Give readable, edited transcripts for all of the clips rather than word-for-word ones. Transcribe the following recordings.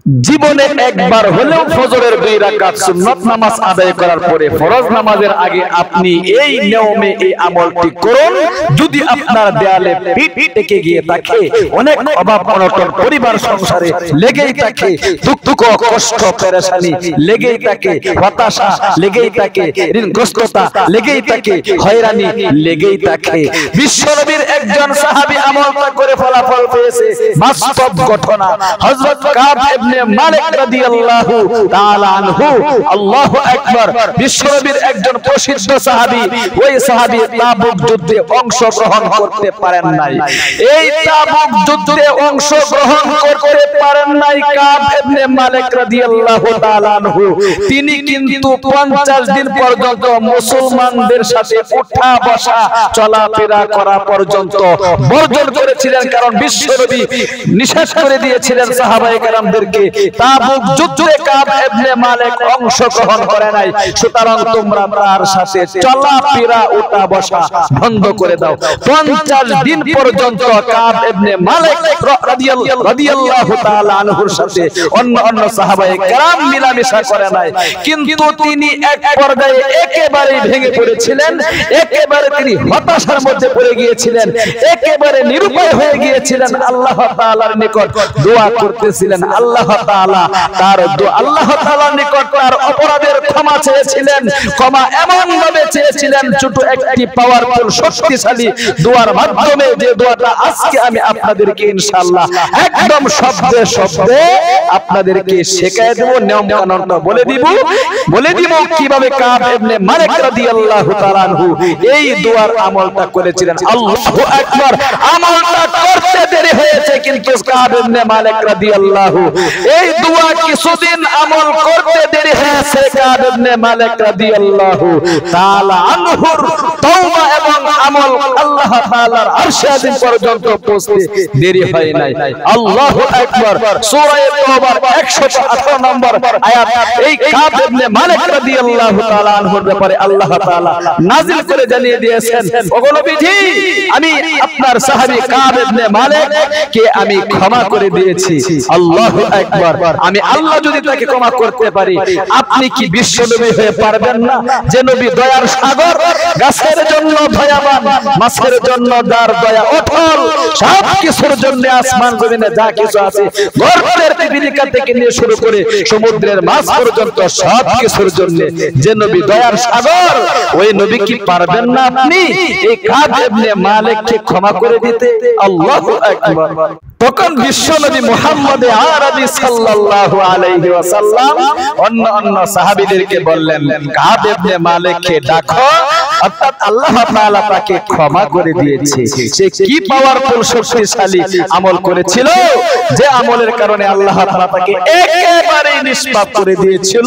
জীবনে একবার হলেও ফজরের 2 রাকাত সুন্নাত নামাজ আদায় করার পরে ফরজ নামাজের আগে আপনি এই নিয়মে এই আমলটি করুন। যদি আপনার দেয়ালে পিঠ টেকে গিয়ে থাকে, অনেক অভাব অনটন পরিবার সংসারে লেগেই থাকে, দুঃখ কষ্ট পেরেশানি লেগেই থাকে, হতাশা লেগেই থাকে, ঋণগ্রস্ততা লেগেই থাকে, হয়রানি লেগেই থাকে। বিশ্বনবীর একজন সাহাবী আমলটা করে ফলাফল পেয়েছে, বাস্তব ঘটনা। হযরত কাব ইবনে মালিক রাদিয়াল্লাহু তাআলা আনহু, আল্লাহু আকবার, বিশ্বনবীর একজন প্রসিদ্ধ সাহাবী। ওই সাহাবী তাবুক যুদ্ধে অংশগ্রহণ করতে পারেন নাই। এই তাবুক যুদ্ধে অংশগ্রহণ করতে পারেন নাই কাব ইবনে মালিক রাদিয়াল্লাহু তাআলা আনহু। তিনি কিন্তু 50 দিন পর্যন্ত মুসলমানদের সাথে উঠা বসা চলাফেরা করা পর্যন্ত বর্জন করেছিলেন, কারণ বিশ্বনবী নিষেধ করে দিয়েছিলেন সাহাবায়ে কেরামদেরকে। তাবুক যুদ্ধে কাব ইবনে মালিক অংশগ্রহণ করে নাই, সুতরাং তোমরা তার সাথে চলাফেরা উঠা বসা বন্ধ করে দাও। 50 দিন পর্যন্ত কাব ইবনে মালিক রাদিয়াল্লাহু তাআলা আনহুর সাথে অন্য সাহাবায়ে কেরাম মিলামেশা করে নাই। কিন্তু তিনি এক পর্যায়ে একেবারে ভেঙে পড়েছিলেন, একেবারে তিনি হতাশার মধ্যে পড়ে গিয়েছিলেন, একেবারে নিরুপায় হয়ে গিয়েছিলেন। আল্লাহ তাআলার নিকট দোয়া করতেছিলেন, আল্লাহ তাআলা আল্লাহ তাআলার নিকট তার অপরাধের ক্ষমা চেয়েছিলেন। ক্ষমা এমন ভাবে চেয়েছিলেন, ছোট একটি পাওয়ারফুল শক্তিশালী দোয়ার মাধ্যমে, যে দোয়াটা আজকে আমি আপনাদেরকে ইনশাআল্লাহ একদম শব্দে শব্দে আপনাদেরকে শেখায় দেব, নিয়ম কানুনটা বলে দিব কিভাবে কাব ইবনে মালিক রাদিয়াল্লাহু তাআলা আনহু এই দোয়ার আমলটা করেছিলেন। আল্লাহু আকবার। আমলটা করতে দেরি হয়েছে, কিন্তু কাব ইবনে মালিক রাদিয়াল্লাহু এই দোয়া কিছুদিন আমল করতে দেরি হয়েছে। কাব ইবনে মালিক রাদিয়াল্লাহু তাআলা আনহুর তওবা এবং আমল আল্লাহ তাআলার আরশে আজিম পর্যন্ত পৌঁছতে দেরি হয় নাই। আল্লাহু আকবার। সূরা তাওবার 118 নম্বর আয়াত এই কাব ইবনে মালিক রাদিয়াল্লাহু তাআলা আনহুর ব্যাপারে আল্লাহ তাআলা নাযিল করে জানিয়ে দিয়েছেন, ওগো নবীজি, আমি আপনার সাহাবী কাব ইবনে মালিক কে আমি ক্ষমা করে দিয়েছি। আল্লাহু আকবার। আমি আল্লাহ যদি তাকে ক্ষমা করতে পারি, আপনি কি বিশ্ব নবী হয়ে পারবেন না? যে নবী দয়ার সাগর, গাছের জন্য দয়াবান, মাছের জন্য যার দয়া অটল, সব কিছুর জন্য আসমান জমিনে যা কিছু আছে, গর্তের পিপিলিকা থেকে নিয়ে শুরু করে সমুদ্রের মাছ পর্যন্ত সব কিছুর জন্য যে নবী দয়ার সাগর, ওই নবী কি পারবেন না আপনি এই কাব ইবনে মালিককে ক্ষমা করে দিতে? আল্লাহু আকবার। তখন বিশ্ব নবী মুহাম্মদ আরবি সাল্লাল্লাহু আলাইহি ওয়াসাল্লাম অন্য সাহাবীদেরকে বললেন, কাব ইবনে মালিককে ডাকো, অর্থাৎ আল্লাহ তাআলা তাকে ক্ষমা করে দিয়েছে। সে কি পাওয়ারফুল শক্তিশালী আমল করেছিল, যে আমলের কারণে আল্লাহ তাআলা তাকে একেবারে নিষ্পাপ করে দিয়েছিল।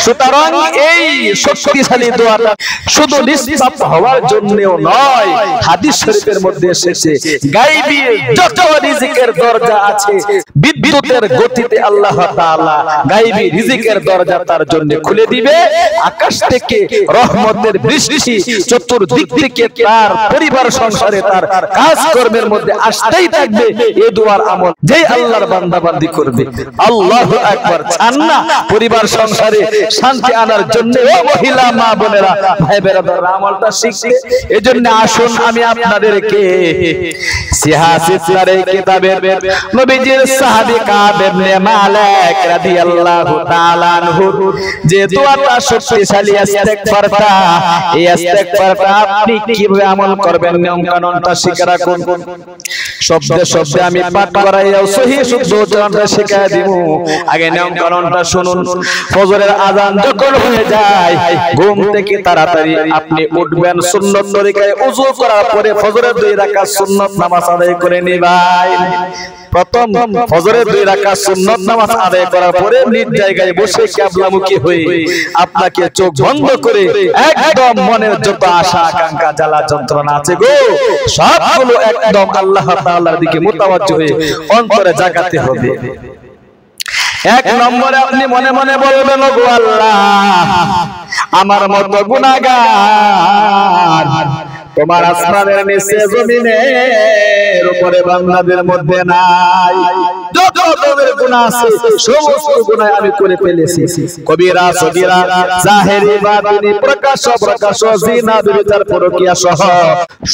সুতরাং এই শক্তিশালী দোয়াটা শুধু নিষ্পাপ হওয়ার জন্যও নয়, হাদিস শরীফের মধ্যে এসেছে গায়বী যত রিজিকের দরজা আছে, বিদ্যুতের গতিতে আল্লাহ তাআলা গায়বী রিজিকের দরজা তার জন্য খুলে দিবে। আকাশ থেকে রহমতের বৃষ্টি চতুর্দিক থেকে তার পরিবার সংসারে তার কাজকর্মের মধ্যে আসতেই থাকবে। এই দোয়ার আমল যে আল্লাহর বান্দা বান্দি করবে, আল্লাহু আকবার, চান না পরিবার সংসারে শান্তি আনার জন্য? ও মহিলা মা বোনেরা, ভাই বেরাদার, আমলটা শিখতে এজন্য আসুন আমি আপনাদেরকে সিহাসিসারে কিতাবের নবীজির সাহাবী কাব ইবনে মালিক রাদিয়াল্লাহু তাআলা আনহু যে দোয়াটা শক্তিশালী ইস্তেগফারটা, এই ইস্তেগফারটা আপনি কিভাবে আমল করবেন, নিয়ম কানুনটা শিখে রাখুন। শব্দে শব্দে আমি পাঠ করাইয়া সহিহ শুদ্ধ উচ্চারণটা শিখাই দিব। আগে নিয়ম কানুনটা শুনুন। ফজরের আযান যখন হয়ে যায়, ঘুম থেকে তাড়াতাড়ি আপনি উঠবেন, সুন্নত তরিকায় ওযু করার পরে ফজরের 2 রাকাত সুন্নত নামাজ আদায় করে নিবেন। প্রথম ফজরের 2 রাকাত সুন্নত নামাজ আদায় করার পরে নিজ জায়গায় বসে কিবলামুখী হয়ে আপনাকে চোখ বন্ধ করে একদম মনের যত আশা আকাঙ্ক্ষা জ্বালা যন্ত্রণা আছে গো, সবগুলো একদম আল্লাহ তাআলার দিকে মুতাওয়াজ্জিহ হয়ে অন্তরে জাগাতে হবে। এক নম্বরে আপনি মনে মনে বলবেন, ওগো আল্লাহ, আমার মতো গুনাহগার তোমার আসমানের নিচে জমিনের উপরে বান্দাদের মধ্যে নাই। যত ধরনের গুনাহ আছে সমস্ত গুনাহ আমি করে ফেলেছি। কবিরা সগীরা জাহেরি বাতিনি প্রকাশ্য প্রকাশ্য জিনা ব্যভিচার পরকীয়া সহ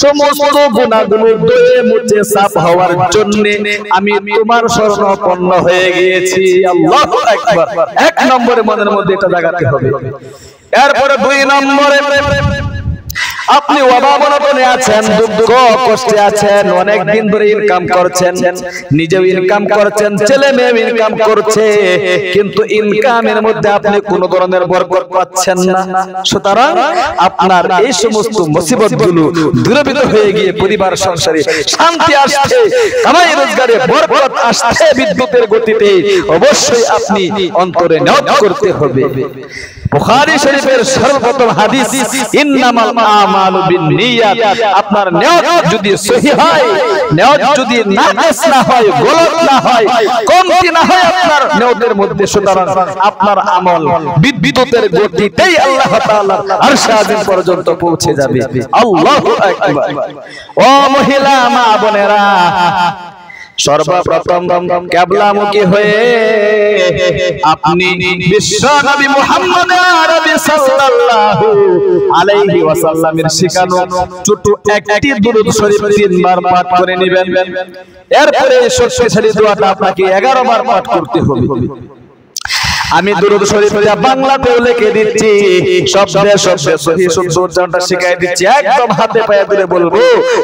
সমস্ত গুনাহগুলো ধুয়ে মুছে সাফ হওয়ার জন্য আমি তোমার শরণাপন্ন হয়ে গিয়েছি। আল্লাহু আকবার। এক নম্বরে মনের মধ্যে এটা জাগাতে হবে। এরপরে দুই নম্বরে আপনি অভাবনটনে আছেন, দুঃখ কষ্টে আছেন, অনেক দিন ধরে ইনকাম করছেন, নিজেও ইনকাম করছেন, ছেলে মেয়ে ইনকাম করছে, কিন্তু ইনকামের মধ্যে আপনি কোন ধরনের বরকত পাচ্ছেন না। সুতরাং আপনার এই সমস্ত মুসিবতগুলো দূরীভূত হয়ে গিয়ে পরিবার সংসারে শান্তি আসছে, কামাই রোজগারে বরকত আসছে বিদ্যুতের গতিতে, অবশ্যই আপনি অন্তরে নিয়ত করতে হবে। বুখারী শরীফের সর্বপ্রথম হাদিস ইন্নামাল আমালু বিন্নিয়াত। আপনার নিয়ত যদি সহি হয়, নিয়ত যদি নাকিস না হয়, গলত না হয়, কমতি না হয় আপনার নিয়তের মধ্যে, সুতরাং আপনার আমল বিদ্যুতের গতিতেই আল্লাহ তাআলা আরশে আজিম পর্যন্ত পৌঁছে যাবে। আল্লাহু আকবার। ও মহিলা মা বোনেরা, সর্বপ্রথম কিবলামুখী হয়ে আপনি বিশ্ব নবী মুহাম্মদ আরবি সাল্লাল্লাহু আলাইহি ওয়াসাল্লামের শিখানো ছোট একটি দুরূদ শরীফ 3 বার পাঠ করে নেবেন। এরপরে শক্তিশালী দোয়াটা আপনাকে 11 বার পাঠ করতে হবে। আমি দুরূদ শরীফটা বাংলাতেও লিখে দিচ্ছি, শব্দে শব্দে সহিহ শুদ্ধ উচ্চারণটা শিখিয়ে দিচ্ছি। একদম হাতে পায়ে ধরে বলবো,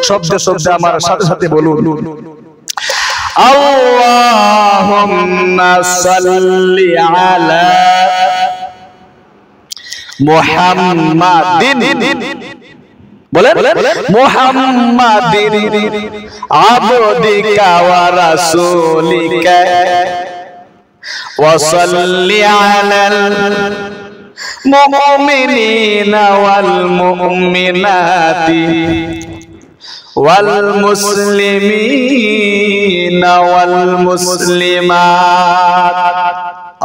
শব্দে শব্দে আমার সাথে সাথে বলুন। আল্লাহুম্মা সাল্লি আলা মুহাম্মাদিন, বলেন মুহাম্মাদিন আবদিকা ওয়া রাসূলিকা ওয়া সাল্লি আলাল মুমিনিনা ওয়াল মুমিনাতি ওয়াল মুসলিমিনা ওয়াল মুসলিমাত।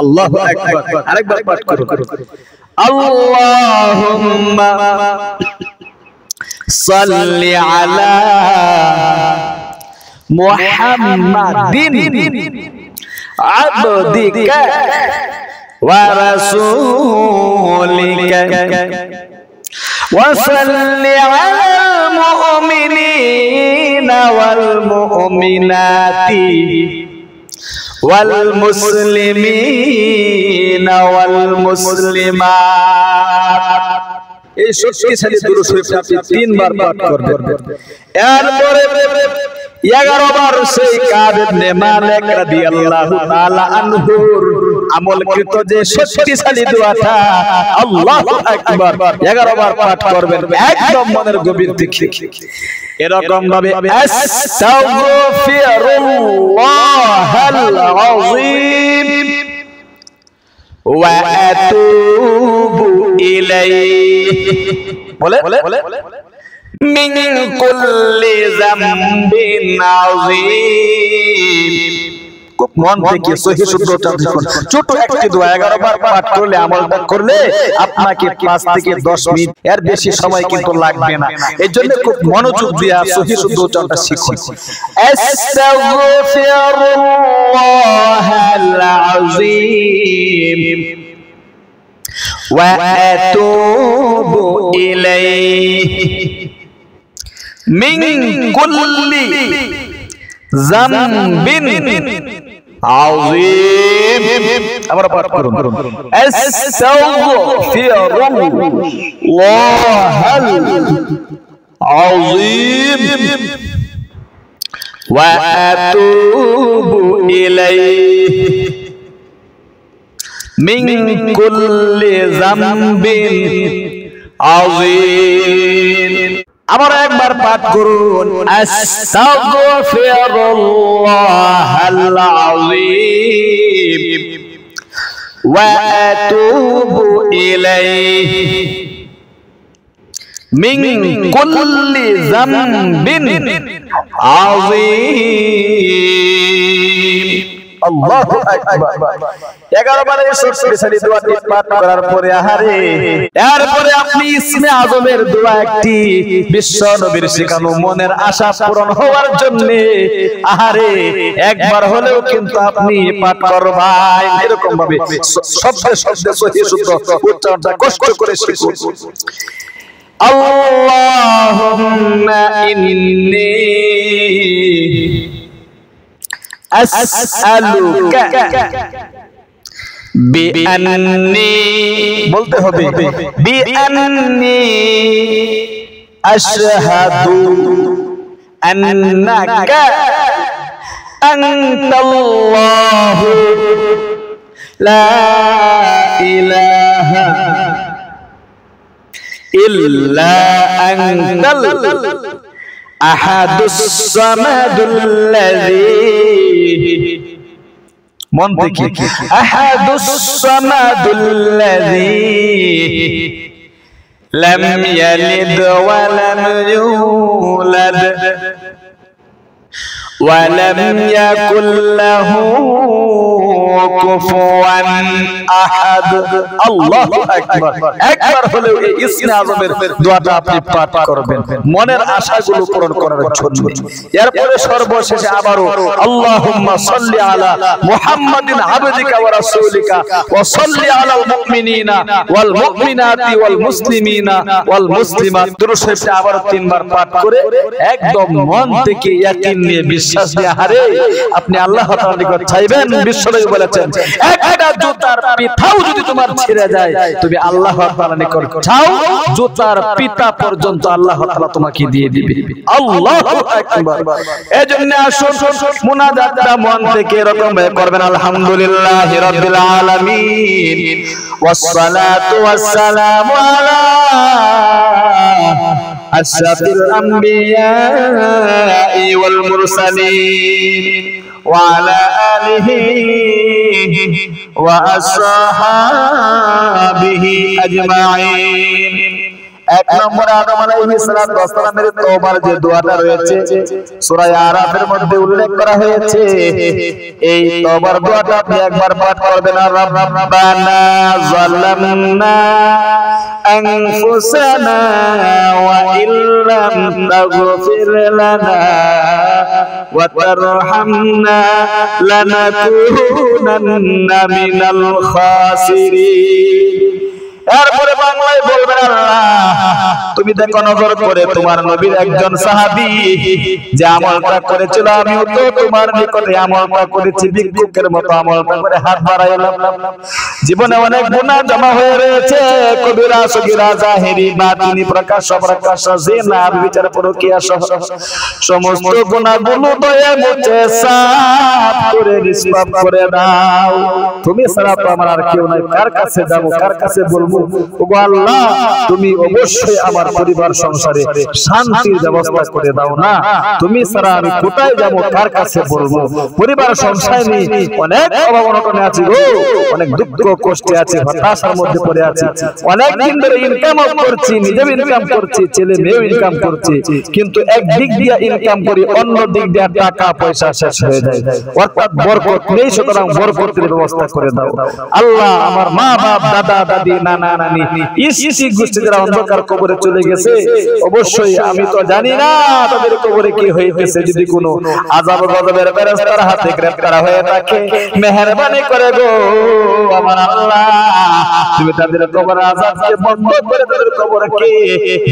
আল্লাহু আকবার। আরেকবার পাঠ করুন। আল্লাহুম্মা সাল্লি আলা মুহাম্মাদিন আবদিকা ওয়া রাসূলিকা ওয়া সাল্লি আলাল মুমিনিনা ওয়াল মুমিনাতি ওয়াল মুসলিমিনা ওয়াল মুসলিমাত। এই শক্তিশালী দুরূদ শরীফটা আপনি 3 বার পাঠ করবেন। এরপরে 11 বার সেই কাব ইবনে মালিক রাদিয়াল্লাহু তাআলা আনহুর আমলকৃত যে শক্তিশালী দোয়াটা আল্লাহু আকবার 11 বার পাঠ করবেন একদম মনের গভীর থেকে। এরকম ভাবে আস্তাগফিরুল্লাহাল আযীম ওয়া আতুবু ইলাইহি, বলে মিন কুল্লি যামবিন আযীম। খুব মন থেকে সহিহ শুদ্ধ উচ্চারণ করুন। ছোট একটি দোয়া 11 বার পাঠ করলে, আমলটা করলে আপনাকে 5 থেকে 10 মিনিট এর বেশি সময় কিন্তু লাগবে না। এজন্য খুব মনোযোগ দিয়ে সহিহ শুদ্ধ উচ্চারণটা শিখুন। আস্তাগফিরুল্লাহাল আযীম ওয়া আতুবু ইলাইহি মিন কুল্লি যামবিন আযীম। আমরা পাঠ করুন। আস্তাগফিরুল্লাহাল আযীম ওয়া আতুবু ইলাইহি মিন কুল্লি যামবিন আযীম। আবার একবার পাঠ করুন। আস্তাগফিরুল্লাহাল আযীম ওয়া আতুবু ইলাইহি মিন কুল্লি যামবিন আযীম। আল্লাহু আকবার 11 বার এই শক্তিশালী দোয়াটি পাঠ করার পরে আহারে এরপরে আপনি ইসমে আজমের দোয়া একটি বিশ্ব নবীর শেখানো মনের আশা পূরণ হওয়ার জন্য আহারে একবার হলেও কিন্তু আপনি পাঠ করবেন এরকম ভাবে শব্দে শব্দে সহি শুদ্ধ উচ্চারণটা কষ্ট করে শিখুন আল্লাহুম্মা ইন্নী আসআলুকা বিআন্নী বলতে হবে বিআন্নী আশহাদু আন্নাকা আনতাল্লাহু লা ইলাহা ইল্লা আনতাল আহাদুস সামাদুল্লাযী মন থেকে আহাদুস সামাদুল্লাযী লাম ইয়ালিদ ওয়া লাম ইউলাদ ওয়া লাম ইয়াকুল লাহু কুফুয়ান আহাদ আল্লাহু আকবার একবার হলেও এই ইসমে আজমের দোয়াটা আপনি পাঠ করবেন মনের আশাগুলো পূরণ করার জন্য এরপরে সর্বশেষে আবারো আল্লাহুম্মা সাল্লি আলা মুহাম্মাদিন আবদিকা ওয়া রাসূলিকা ওয়া সাল্লি আলাল মুমিনিনা ওয়াল মুমিনাতি ওয়াল মুসলিমিনা ওয়াল মুসলিমাত দুরূদ শরীফে আবারো 3 বার পাঠ করে একদম মন থেকে ইয়াকিন নিয়ে বিশ্বাস নিয়ে হারে আপনি আল্লাহ তাআলার নিকট চাইবেন বিশ্বনবী বলেছেন একটা জুতার পিতাও যদি তোমার ছেড়ে যায় তুমি আল্লাহ তাআলার নিকট চাও জুতার পিতা পর্যন্ত আল্লাহ তাআলা তোমাকে দিয়ে দিবে আল্লাহু আকবার এজন্য আসুন মুনাজাতটা মন থেকে এরকম ভাবে করবেন আলহামদুলিল্লাহি রাব্বিল আলামিন ওয়াস সালাতু ওয়াস সালামু আলা আশরাফিল আমবিয়া ওয়াল মুরসালিন وعلى آله وأصحابه أجمعين এক নম্বরে আদম আলাইহিস সালামের তওবার যে দোয়াটা রয়েছে সূরা আরাফের মধ্যে উল্লেখ করা হয়েছে এই তওবার দোয়াটা আপনি একবার পাঠ করবেন রব্বানা যালামনা আনফুসানা ওয়া ইল্লাম তাগফির লানা ওয়া তারহামনা লানাকুনান্না মিনাল খাসিরিন এরপরে বাংলায় বলবেন আল্লাহ তুমি দেখো নজর করে তোমার নবীর একজন সাহাবী যে আমলটা করেছিল আমিও তো তোমার নিকটে আমলটা করেছি ভিক্ষুকের মতো আমলটা করে হাত বাড়াইলাম জীবনে অনেক গুনাহ জমা হয়ে রয়েছে কবিরা সগীরা জাহেরি বাতিনি প্রকাশ্য প্রকাশ্য জিনা বিচার পরকীয়া সহ সমস্ত গুনাহগুলো দয়া মুছে সাফ করে নিষ্পাপ করে দাও তুমি ছাড়া তো আমার আর কেউ নাই কার কাছে যাব কার কাছে বলবো ওগো আল্লাহ তুমি অবশ্যই আমার পরিবার সংসারে শান্তির ব্যবস্থা করে দাও না তুমি ছাড়া আমি কোথায় যাব কার কাছে বলবো পরিবার সংসারে অনেক অভাব অনটনে আছি গো অনেক দুঃখ কষ্টে আছি হতাশার মধ্যে পড়ে আছি অনেক দিন ধরে ইনকাম করছি নিজেও ইনকাম করছি ছেলে মেয়েও ইনকাম করছি কিন্তু এক দিক দিয়ে ইনকাম করি অন্য দিক দিয়ে টাকা পয়সা শেষ হয়ে যায় অর্থাৎ বরকত নেই সুতরাং বরকতের ব্যবস্থা করে দাও আল্লাহ আমার মা বাপ দাদা দাদি নানা নানি ইসি গোষ্ঠী যারা অন্ধকার কবরে চলে গেছে অবশ্যই আমি তো জানি না তাদের কবরে কি হয়েছে যদি কোনো আযাব গজবের ফেরেশতার হাতে গ্রেফতার হয়ে থাকে মেহেরবানি করে গো আমার আল্লাহ তুমি তাদের কবর আযাবকে বন্ধ করে তাদের কবরকে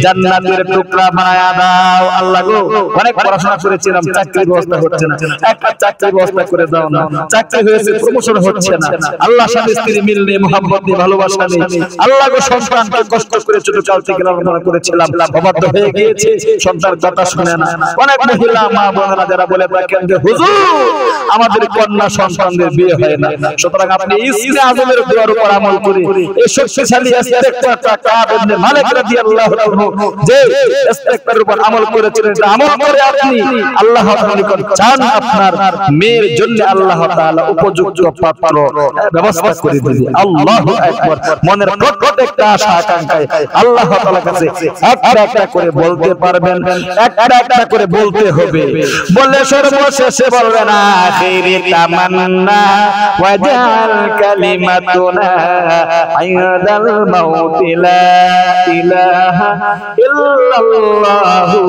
জান্নাতের টুকরা বানায়া দাও আল্লাহ গো অনেক পড়াশোনা করেছিলাম চাকরির ব্যবস্থা হচ্ছে না একটা চাকরির ব্যবস্থা করে দাও না চাকরি হয়েছে প্রমোশন হচ্ছে না আল্লাহ স্বামী স্ত্রী মিল নেই মোহাম্মত নেই ভালোবাসা নেই আল্লাহ গো সন্তানকে কষ্ট করে ছোটকাল থেকে লালন করেছিলাম অবাধ্য হয়ে গিয়েছে সন্তান কথা শুনে না অনেক মহিলা মা বোনেরা যারা বলে থাকেন যে হুজুর আমাদের কন্যা সন্তানদের বিয়ে হয় না সুতরাং আপনি ইসমে আজমের দোয়ার উপর আমল করে এই শক্তিশালী ইস্তেগফারটা কাব ইবনে মালিক রাদিয়াল্লাহু আনহু যে ইস্তেগফারের উপর আমল করেছিলেন, আমল করে আপনি আল্লাহ তাআলা নিকট চান আপনার মেয়ের জন্য আল্লাহ তাআলা উপযুক্ত পাত্র ব্যবস্থা করে দিবে। আল্লাহু আকবার। মনের প্রত্যেকটা আশা আকাঙ্ক্ষায় আল্লাহ তাআলার কাছে একটা একটা করে বলতে পারবেন, একটা একটা করে বলতে হবে। বলে সর্বশেষে বলবেন আখিরি তামান্না ওয়াজাল কালিমাতুনা আইদাল মাউতি লা ইলাহা ইল্লাল্লাহু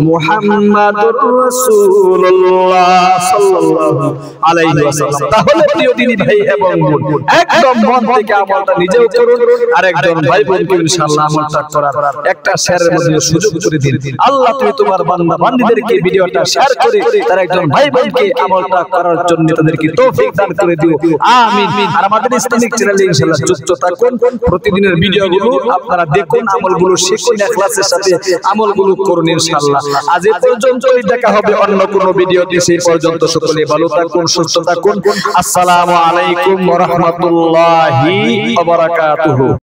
মুহাম্মাদুর রাসূলুল্লাহ সাল্লাল্লাহু আলাইহি ওয়াসাল্লাম। তাহলে প্রিয় দিনী ভাই এবং বোন, একদম মন থেকে আমলটা নিজেও করুন, আর একজন ভাই বোনকে ইনশাআল্লাহ আমলটা করার একটা শেয়ারের মধ্যে সুযোগ করে দিন। আল্লাহ তুমি তোমার বান্দা বান্দীদেরকে ভিডিওটা শেয়ার করে তার একজন ভাই বোনকে আমলটা করার জন্য তাদেরকে তৌফিক দান করে দিও, আমিন। আর আমাদের ইসলামিক চ্যানেলে ইনশাআল্লাহ যুক্ত থাকুন, প্রতিদিনের ভিডিওগুলো আপনারা দেখুন, আমলগুলো শিখুন, ইখলাসের সাথে আমলগুলো করুন ইনশাআল্লাহ। আজ এই পর্যন্তই, দেখা হবে অন্য কোনো ভিডিওতে। সেই পর্যন্ত সকলে ভালো থাকুন, সুস্থ থাকুন। আসসালামু আলাইকুম ওয়া রাহমাতুল্লাহি ওয়া বারাকাতুহু।